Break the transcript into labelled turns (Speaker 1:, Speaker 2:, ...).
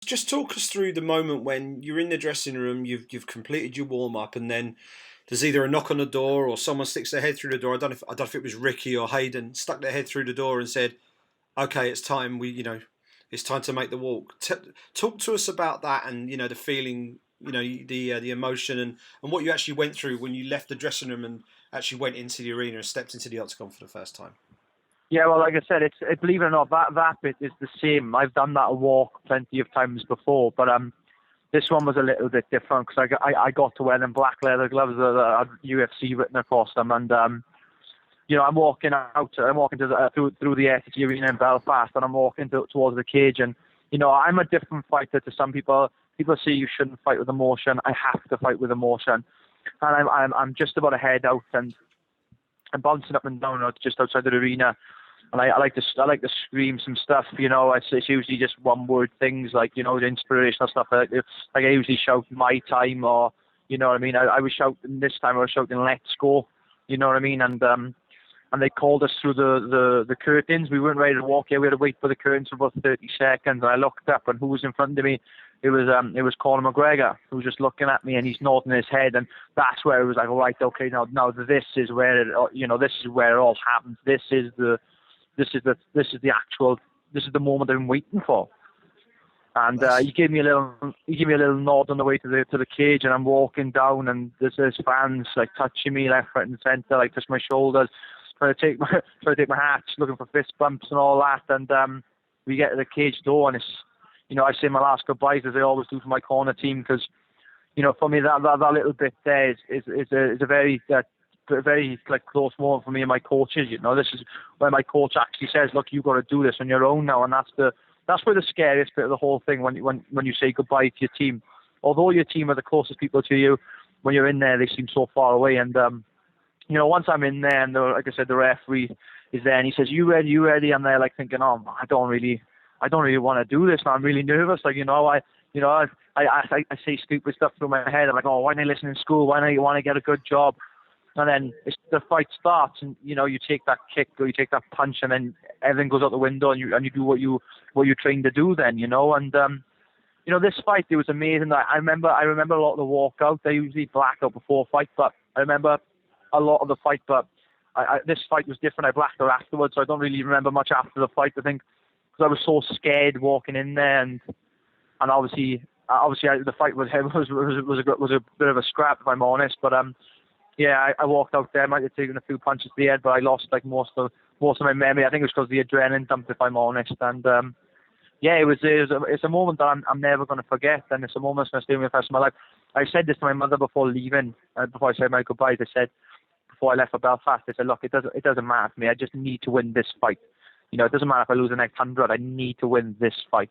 Speaker 1: just talk us through the moment when you're in the dressing room, you've completed your warm up, and then there's either a knock on the door or someone sticks their head through the door. I don't know if it was Ricky or Hayden stuck their head through the door and said, "Okay, it's time. It's time to make the walk." Talk to us about that, and the feeling, the emotion, and what you actually went through when you left the dressing room and actually went into the arena and stepped into the octagon for the first time.
Speaker 2: Yeah, well, like I said, believe it or not, that bit is the same. I've done that walk plenty of times before, but this one was a little bit different because I got to wear them black leather gloves that had UFC written across them, and I'm walking through the FT arena in Belfast, and I'm walking towards the cage, and I'm a different fighter to some people. People say you shouldn't fight with emotion. I have to fight with emotion, and I'm just about to head out, and I'm bouncing up and down just outside the arena. And I like to scream some stuff, It's usually just one word things like, the inspirational stuff. Like I usually shout my time, or, what I mean? I was shouting this time, I was shouting let's go, what I mean? And they called us through the curtains. We weren't ready to walk yet. We had to wait for the curtains for about 30 seconds. And I looked up, and who was in front of me? It was Conor McGregor, who was just looking at me, and he's nodding his head, and that's where it was like, all right, okay, now this is where this is where it all happens. This is the moment I've been waiting for. And he gave me a little nod on the way to the cage, and I'm walking down, and there's fans like touching me left, right, and centre, like touch my shoulders, trying to take my hat, looking for fist bumps and all that. And we get to the cage door, and it's, I say my last goodbyes as I always do for my corner team, because for me that little bit there is a very like close moment for me and my coaches. This is where my coach actually says, look, you've got to do this on your own now, and that's where the scariest bit of the whole thing, when you say goodbye to your team. Although your team are the closest people to you, when you're in there they seem so far away. And once I'm in there, and like I said, the referee is there, and he says, you ready? And they're like thinking, oh, I don't really want to do this now. I'm really nervous. Like, I say stupid stuff through my head. I'm like, oh, why don't I listen in school? Why don't you want to get a good job? And then the fight starts, and you take that kick or you take that punch, and then everything goes out the window, and you do what you're trained to do then, And this fight, it was amazing. I remember a lot of the walkout. They usually black out before a fight, but I remember a lot of the fight. But this fight was different. I blacked out afterwards, so I don't really remember much after the fight. I think because I was so scared walking in there, and obviously the fight was a bit of a scrap, if I'm honest. But yeah, I walked out there. I might have taken a few punches to the head, but I lost like most of my memory. I think it was because the adrenaline dumped, if I'm honest. And yeah, it's a moment that I'm never going to forget, and it's a moment that's going to stay with me for the rest of my life. I said this to my mother before leaving, before I said my goodbyes. I said, before I left for Belfast, I said, look, it doesn't matter for me. I just need to win this fight. It doesn't matter if I lose the next 100. I need to win this fight.